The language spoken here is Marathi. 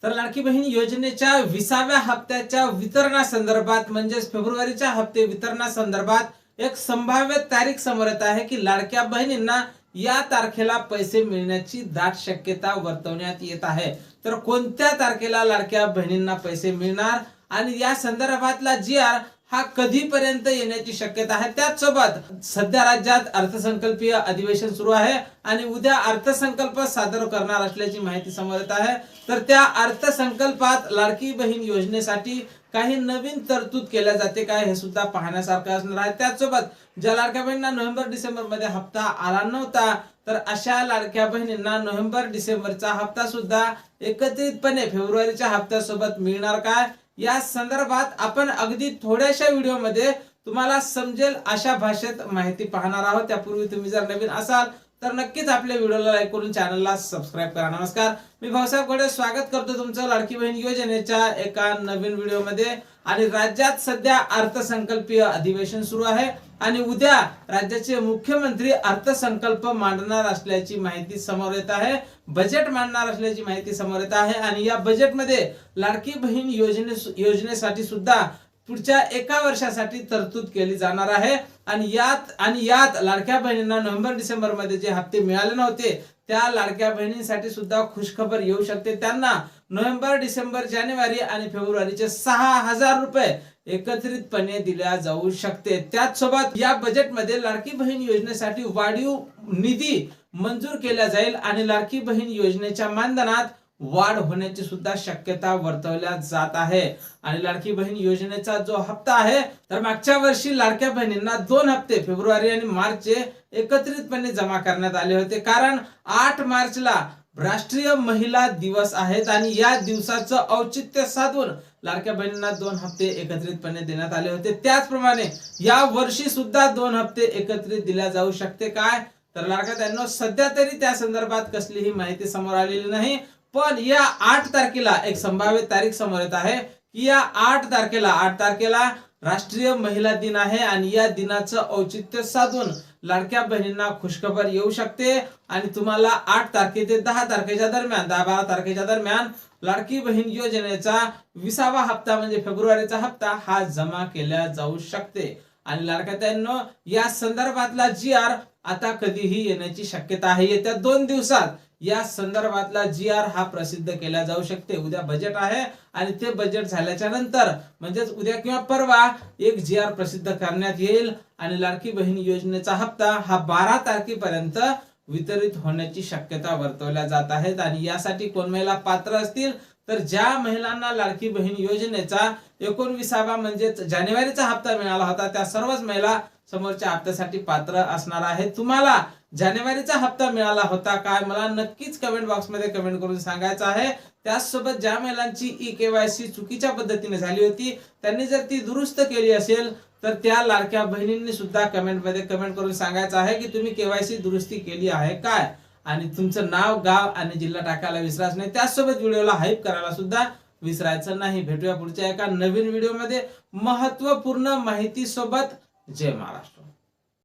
तर लाडकी बहीण योजनेच्या 20व्या हप्त्याच्या वितरणासंदर्भात म्हणजेच फेब्रुवारीच्या हप्ते वितरणासंदर्भात एक संभाव्य तारीख समोर येत आहे की लाडक्या बहिणींना या तारखेला पैसे मिळण्याची दाट शक्यता वर्तवण्यात येत आहे। तर कोणत्या तारखेला लाडक्या बहिणींना पैसे मिळणार आणि या संदर्भातला जी.आर हा कधीपर्यंत येण्याची शक्यता आहे, त्याचसोबत सध्या राज्यात अर्थसंकल्पीय अधिवेशन सुरू आहे आणि उद्या अर्थसंकल्प सादर करणार असल्याची माहिती समोर येत आहे। तर त्या अर्थसंकल्पात लाडकी बहीण योजनेसाठी काही नवीन तरतूद केल्या जाते काय हे सुद्धा पाहण्यासारखं असणार आहे। त्याचसोबत ज्या लाडक्या बहिणींना नोव्हेंबर डिसेंबर मध्ये हप्ता आला नव्हता तर अशा लाडक्या बहिणींना नोव्हेंबर डिसेंबरचा हप्ता सुद्धा एकत्रितपणे फेब्रुवारीच्या हप्त्यासोबत मिळणार काय, या संदर्भात आपण अगदी थोड्याशा व्हिडिओमध्ये तुम्हाला समजेल अशा भाषेत माहिती पाहणार आहोत। त्यापूर्वी तुम्ही जर नवीन असाल तर नक्कीच आपल्या व्हिडिओला लाईक करून चॅनलला सबस्क्राइब करा। नमस्कार, मी भाऊसाहेब घोडे स्वागत करतो तुमचं लाडकी बहीण योजनेच्या एका नवीन व्हिडिओमध्ये। आणि राज्यात सध्या अर्थसंकल्पीय अधिवेशन सुरू आहे आणि उद्या राज्याचे मुख्यमंत्री अर्थसंकल्प मांडणार असल्याची माहिती समोर येत आहे, बजेट मांडणार असल्याची माहिती समोर येत आहे। आणि या बजेटमध्ये लाडकी बहीण योजनेसाठी सुद्धा पुढच्या 1 वर्षासाठी तरतूद केली जाणार आहे। आणि यात लाडक्या बहिणींना नोव्हेंबर डिसेंबर मध्ये जे हप्ते मिळाले नव्हते त्या लाडक्या बहिणींसाठी सुद्धा खुशखबर येऊ शकते। त्यांना नोव्हेंबर डिसेंबर जानेवारी आणि फेब्रुवारीचे 6000 रुपये एकत्रितपणे दिल्या जाऊ शकते। त्याचसोबत या बजेटमध्ये लाडकी बहीण योजनेसाठी वाढीव निधी मंजूर केला जाईल आणि लाडकी बहीण योजनेच्या मानधनात वाढ होण्याची सुद्धा शक्यता वर्तवल्या जात आहे। आणि लाडकी बहीण योजनेचा जो हप्ता आहे तर मागच्या वर्षी लाडक्या बहिणींना 2 हप्ते फेब्रुवारी आणि मार्चचे एकत्रितपणे जमा करण्यात आले होते, कारण 8 मार्चला राष्ट्रीय महिला दिवस आहेत आणि या दिवसाचं औचित्य साधून लाडक्या बहिणींना 2 हप्ते एकत्रितपणे देण्यात आले होते। त्याचप्रमाणे या वर्षी सुद्धा 2 हप्ते एकत्रित दिल्या जाऊ शकते काय, तर लाडक्यांनो सध्या तरी त्या संदर्भात कसलीही माहिती समोर आलेली नाही। पण या 8 तारखेला एक संभाव्य तारीख समोर येत आहे की या 8 तारखेला राष्ट्रीय महिला दिन आहे आणि या दिनाचं औचित्य साधून लाडक्या बहिणींना खुशखबर येऊ शकते आणि तुम्हाला 8 तारखे ते 10 तारखेच्या दरम्यान 10-12 तारखेच्या दरम्यान लाडकी बहीण योजनेचा 20वा हप्ता म्हणजे फेब्रुवारीचा हप्ता हा जमा केला जाऊ शकते। आणि लाडक्यांनो या संदर्भातला जी.आर आता कधीही येण्याची शक्यता आहे। येत्या 2 दिवसात या संदर्भातला जी.आर हा प्रसिद्ध केला जाऊ शकते। उद्या बजेट आहे आणि ते बजेट झाल्याच्या नंतर म्हणजेच उद्या किंवा परवा एक जी.आर प्रसिद्ध करण्यात येईल आणि लाडकी बहीण योजनेचा हप्ता हा 12 तारखेपर्यंत वितरित होण्याची शक्यता वर्तवल्या जात आहेत। आणि यासाठी कोण महिला पात्र असतील तर ज्या महिलांना लाडकी बहीण योजनेचा 19वा म्हणजे जानेवारीचा हप्ता मिळाला होता त्या सर्वच महिला समोरच्या हप्त्यासाठी पात्र असणार आहेत। तुम्हाला जानेवारीचा हप्ता मिळाला होता काय, मला नक्कीच कमेंट बॉक्स मध्ये कमेंट करून सांगायचं आहे। त्याचसोबत ज्या महिलांची ई-केवायसी चुकीच्या पद्धतीने झाली होती त्यांनी जर ती दुरुस्त केली असेल तर त्या लाडक्या बहिणींनी सुद्धा कमेंट मध्ये कमेंट करून सांगायचं आहे की तुम्ही केवायसी दुरुस्ती केली आहे काय, आणि तुमचं नाव, गाव आणि जिल्हा टाकायला विसरायचं नाही। त्याचसोबत व्हिडिओला हाईप करायला सुद्धा विसरायचं नाही। भेटूया पुढच्या एका नवीन व्हिडिओमध्ये महत्त्वपूर्ण माहिती सोबत। जय महाराष्ट्र।